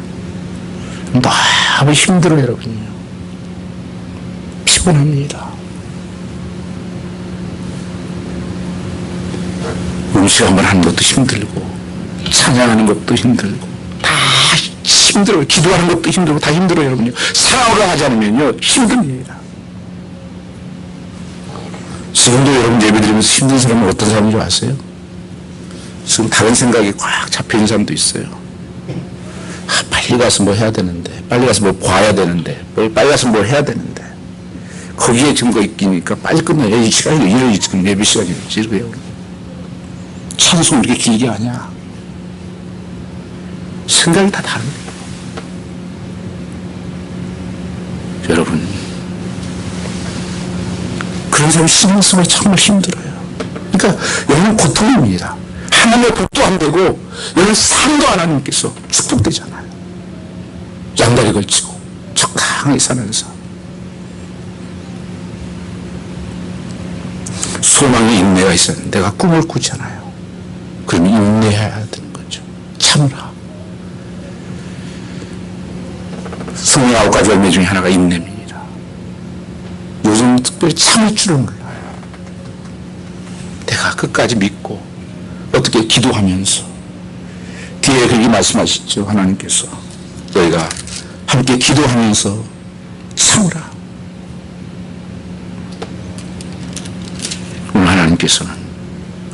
너무 힘들어요, 여러분요. 피곤합니다. 음식 한번 하는 것도 힘들고, 찬양하는 것도 힘들고, 다 힘들어요. 기도하는 것도 힘들고, 다 힘들어요, 여러분요. 사랑으로 하지 않으면요, 힘듭니다. 지금도 여러분 예배드리면서 힘든 사람은 어떤 사람인 줄 아세요? 지금 다른 생각이 꽉 잡혀있는 사람도 있어요. 빨리 가서 뭐 해야 되는데, 빨리 가서 뭐 봐야 되는데, 빨리 가서 뭐 해야 되는데, 거기에 증거 있기니까 빨리 끝내야 이 시간이 이래, 지금 예배 시간이지, 이러고요. 찬송 이렇게 길게 하냐? 생각이 다 다른 거예요. 여러분, 그런 사람이 신앙생활이 정말 힘들어요. 그러니까 여러분 고통입니다. 하나님의 복도 안 되고 여러분 삶도 하나님께서 축복되잖아요. 양다리 걸치고 적당히 사면서 소망에 인내가 있어요. 내가 꿈을 꾸잖아요. 그러면 인내해야 되는 거죠. 참으라. 성령 9가지 열매 중에 하나가 인내입니다. 요즘 특별히 참을 줄은 몰라요. 내가 끝까지 믿고 어떻게 기도하면서 뒤에 그렇게 말씀하시죠. 하나님께서 너희가 함께 기도하면서 참으라. 오늘 하나님께서는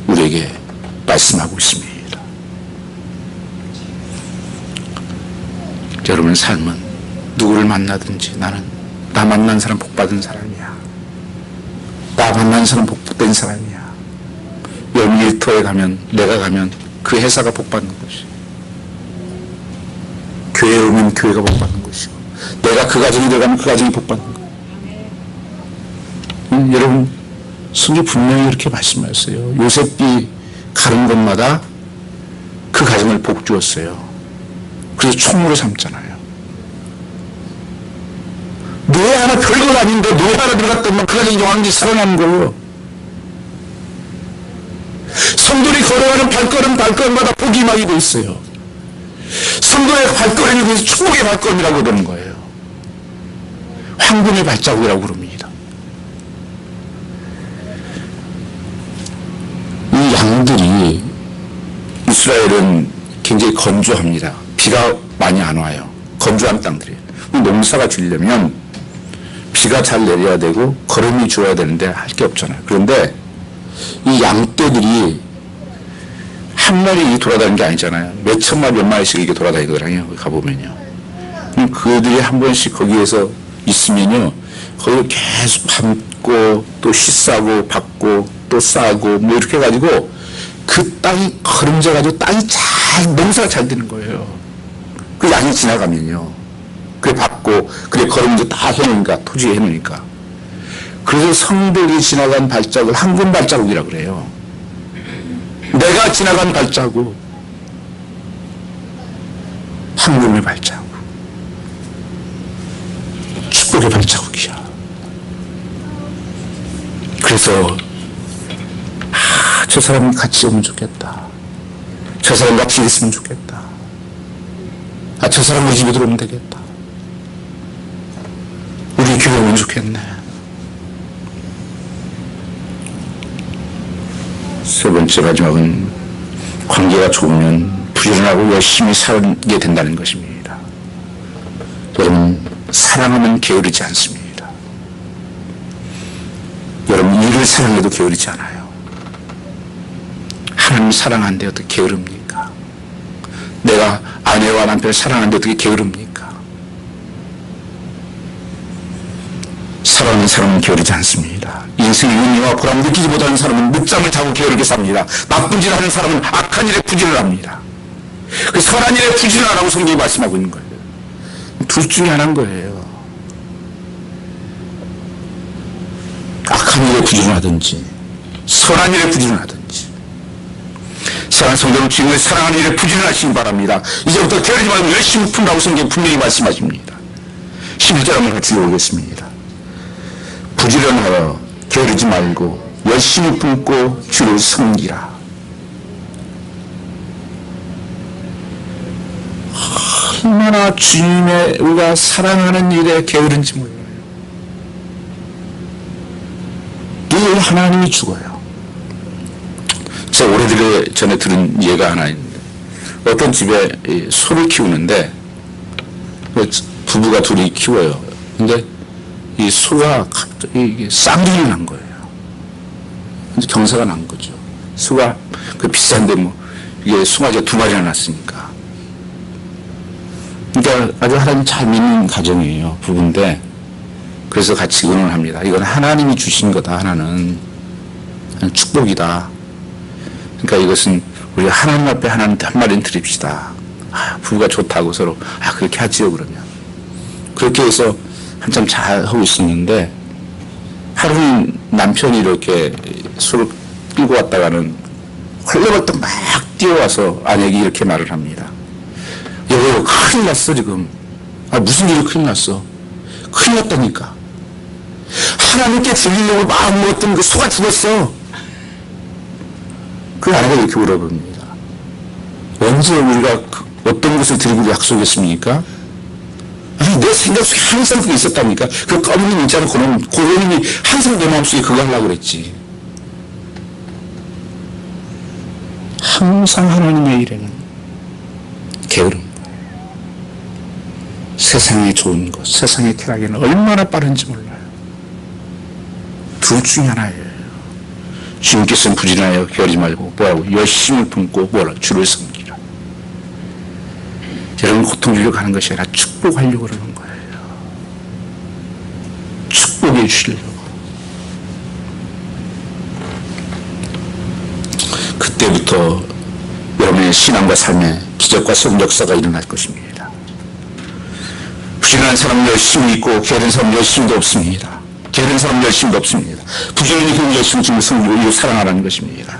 우리에게 말씀하고 있습니다. 여러분의 삶은 누구를 만나든지 나는 나 만난 사람 복받은 사람이야. 나 만난 사람 복된 사람이야. 여러분 일터에 가면, 내가 가면 그 회사가 복받는 것이, 교회에 오면 교회가 복받는 것이고, 내가 그 가정에 들어가면 그 가정이 복받는 거예요. 여러분 성경 분명히 이렇게 말씀하셨어요. 요셉이 가는 곳마다 그 가정을 복 주었어요. 그래서 총무로 삼잖아요. 노예 하나 별건 아닌데 노예 하나 들어갔더니 그 가정이 왕기 살아나는 거예요. 성도들이 걸어가는 발걸음마다 복이 임하고 있어요. 성도의 발걸음이 그래서 축복의 발걸음이라고 그러는 거예요. 황금의 발자국이라고 그럽니다. 이 양들이, 이스라엘은 굉장히 건조합니다. 비가 많이 안 와요. 건조한 땅들이에요. 농사가 지려면 비가 잘 내려야 되고 거름이 주어야 되는데 할 게 없잖아요. 그런데 이 양떼들이 한 마리 돌아다니는 게 아니잖아요. 몇 천 마리, 몇 마리씩 이렇게 돌아다니더라고요. 가보면요. 그들이 한 번씩 거기에서 있으면요, 거기를 계속 밟고 또 씻싸고 밟고 또 싸고 뭐 이렇게 해가지고 그 땅이 거름져가지고 땅이 잘, 농사가 잘 되는 거예요. 그 양이 지나가면요. 그래 밟고, 그래 거름져 다 해놓으니까, 토지에 해놓으니까. 그래서 성벽이 지나간 발자국을 황금 발자국이라고 그래요. 내가 지나간 발자국, 황금의 발자국, 축복의 발자국이야. 그래서 저 사람이 같이 오면 좋겠다. 저 사람 같이 있으면 좋겠다. 저 사람 우리 집에 들어오면 되겠다. 우리 교회 오면 좋겠네. 세 번째, 마지막은 관계가 좋으면 부지런하고 열심히 살게 된다는 것입니다. 여러분, 사랑하면 게으르지 않습니다. 여러분, 일을 사랑해도 게으르지 않아요. 하나님 사랑하는데 어떻게 게으릅니까? 내가 아내와 남편을 사랑하는데 어떻게 게으릅니까? 사랑하는 사람은 게으르지 않습니다. 인생의 의미와 보람을 느끼지 못하는 사람은 늦잠을 자고 게으르게 삽니다. 나쁜 짓을 하는 사람은 악한 일에 부진을 합니다. 그 선한 일에 부진을 하라고 성경이 말씀하고 있는 거예요. 둘 중에 하나인 거예요. 악한 일에 부진을 하든지 선한 일에 부진을 하든지. 사랑하는 성도는 지금의 사랑하는 일에 부진을 하시기 바랍니다. 이제부터 게으르지 말고 열심히 푼다고 성경이 분명히 말씀하십니다. 11절 한번 같이 읽어보겠습니다. 부지런하여 게으르지 말고 열심히 품고 주를 섬기라. 얼마나 주님의 우리가 사랑하는 일에 게으른지 몰라요. 늘 하나님이 죽어요. 제가 오래전에 들은 예가 하나 있는데, 어떤 집에 소를 키우는데 부부가 둘이 키워요. 근데 이 소가 갑자기 쌍둥이를 난 거예요. 이제 경사가 난 거죠. 소가 그 비싼데 뭐 이게 송아지가 2마리나 났으니까. 그러니까 아주 하나님 잘 믿는 가정이에요. 부부인데 그래서 같이 의논합니다. 이건 하나님이 주신 거다. 하나는 축복이다. 그러니까 이것은 우리 하나님 앞에 하나님한테 한 마리는 드립시다. 부부가 좋다고 서로 그렇게 하지요. 그러면 그렇게 해서 한참 잘 하고 있었는데 하루는 남편이 이렇게 소를 끌고 왔다가는 헐레벌떡 막 뛰어와서 아내에게 이렇게 말을 합니다. 여보, 큰일 났어 지금. 무슨 일이 큰일 났어? 큰일 났다니까. 하나님께 드리려고 마음 먹었던 그 소가 죽었어. 그 아내가 이렇게 물어봅니다. 언제 우리가 어떤 것을 드리기로 약속했습니까? 아니, 내 생각 속에 항상 그게 있었다니까. 그 검은 님 있잖아. 고놈이 항상 내 마음속에 그거 하려고 그랬지. 항상 하나님의 일에는 게으른 거예요. 세상의 좋은 것, 세상의 쾌락에는 얼마나 빠른지 몰라요. 둘 중에 하나예요. 주님께서는 부지런하여 게으르지 말고 뭐라고? 열심을 품고 뭐라? 주를 섬기라. 여러분 고통 주려고 하는 것이 아니라 축복하려고 그러는 거예요. 축복해 주시려고. 그때부터 여러분의 신앙과 삶에 기적과 역사가 일어날 것입니다. 부지런한 사람은 열심히 있고 게으른 사람은 열심도 없습니다. 게으른 사람은 열심도 없습니다. 부지런히 그 열심히 주를 섬기고 이를 사랑하라는 것입니다.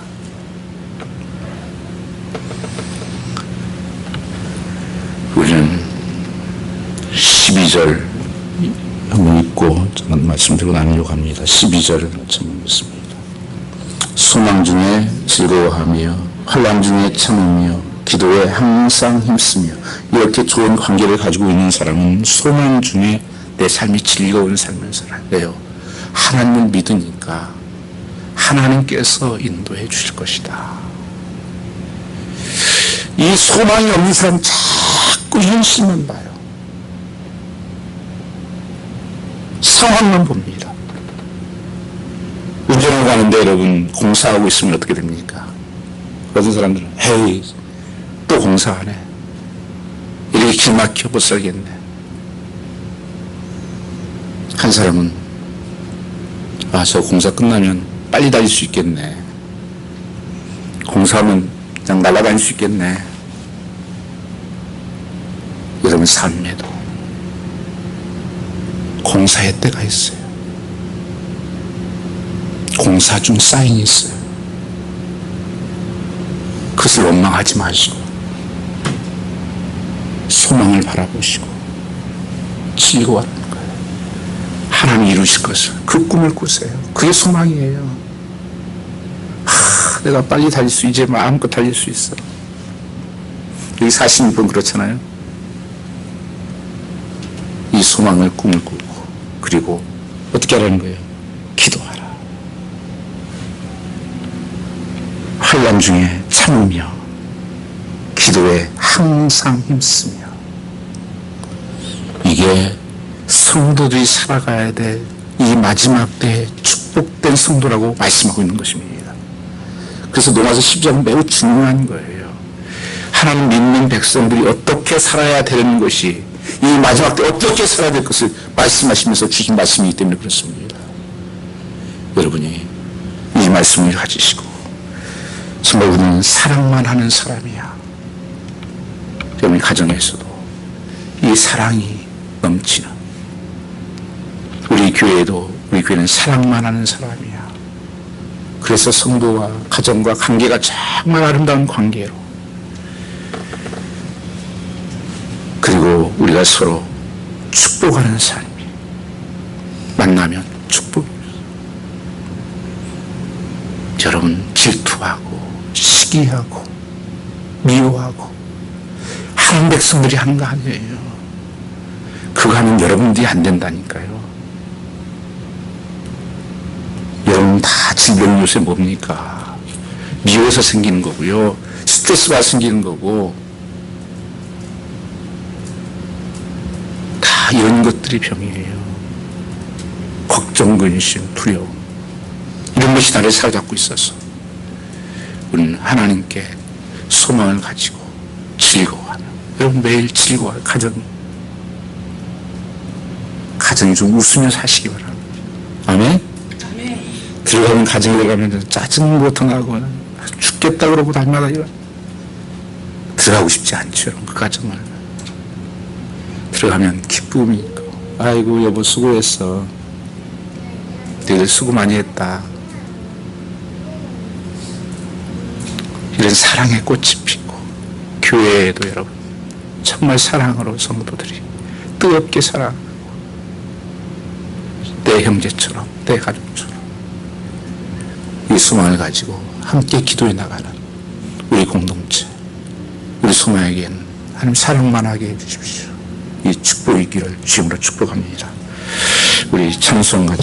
우리는 12절 한번 읽고 저는 말씀드리고 나누려고 합니다. 12절을 처음 읽습니다. 소망 중에 즐거워하며 환난 중에 참으며 기도에 항상 힘쓰며 이렇게 좋은 관계를 가지고 있는 사람은 소망 중에 내 삶이 즐거운 삶을 살아요. 하나님을 믿으니까 하나님께서 인도해 주실 것이다. 이 소망이 없는 사람 자꾸 현실만 봐요. 상황만 봅니다. 운전을 가는데 여러분 공사하고 있으면 어떻게 됩니까? 어떤 사람들은 헤이 또 공사하네. 이렇게 길 막혀 못 살겠네. 한 사람은 저 공사 끝나면 빨리 다닐 수 있겠네. 공사하면 그냥 날아다닐 수 있겠네. 여러분 삶에도 공사의 때가 있어요. 공사 중 사인이 있어요. 그것을 원망하지 마시고 소망을 바라보시고 즐거워하는 거예요. 하나님이 이루실 것을 그 꿈을 꾸세요. 그게 소망이에요. 내가 빨리 달릴 수 이제 마음껏 달릴 수 있어. 여기 46번 그렇잖아요. 이 소망을 꿈을 꾸고 그리고 어떻게 하라는 거예요? 기도하라. 환난 중에 참으며 기도에 항상 힘쓰며 이게 성도들이 살아가야 될 이 마지막 때의 축복된 성도라고 말씀하고 있는 것입니다. 그래서 로마서 10장은 매우 중요한 거예요. 하나님 믿는 백성들이 어떻게 살아야 되는 것이 이 마지막 때 어떻게 살아야 될 것을 말씀하시면서 주신 말씀이기 때문에 그렇습니다. 여러분이 이 말씀을 가지시고 정말 우리는 사랑만 하는 사람이야. 여러분 가정에서도 이 사랑이 넘치는 우리 교회는 사랑만 하는 사람이야. 그래서 성도와 가정과 관계가 정말 아름다운 관계로 그리고 우리가 서로 축복하는 삶이 만나면 축복입니다. 여러분 질투하고 시기하고 미워하고 하는 백성들이 하는 거 아니에요. 그거 하면 여러분들이 안 된다니까요. 여러분 다 질병 요새 뭡니까? 미워서 생기는 거고요. 스트레스가 생기는 거고 다 이런 것들이 병이에요. 걱정, 근심, 두려움 이런 것이 나를 사로잡고 있어서 우리는 하나님께 소망을 가지고 즐거워하며 여러분 매일 즐거워요. 가정이 좀 웃으며 사시기 바랍니다. 아멘? 들어가면 가정에 들어가면 짜증부터 나고 죽겠다 그러고 날마다 들어가고 싶지 않죠. 여러분 그 가정을 들어가면 기쁨이 있고 아이고 여보 수고했어. 너희들 수고 많이 했다. 이런 사랑의 꽃이 피고 교회에도 여러분 정말 사랑으로 성도들이 뜨겁게 사랑하고 내 형제처럼 내 가족처럼 이 소망을 가지고 함께 기도해 나가는 우리 공동체 우리 소망에게는 하나님 사랑만 하게 해주십시오. 이 축복의 길을 주임으로 축복합니다. 우리 찬송 같이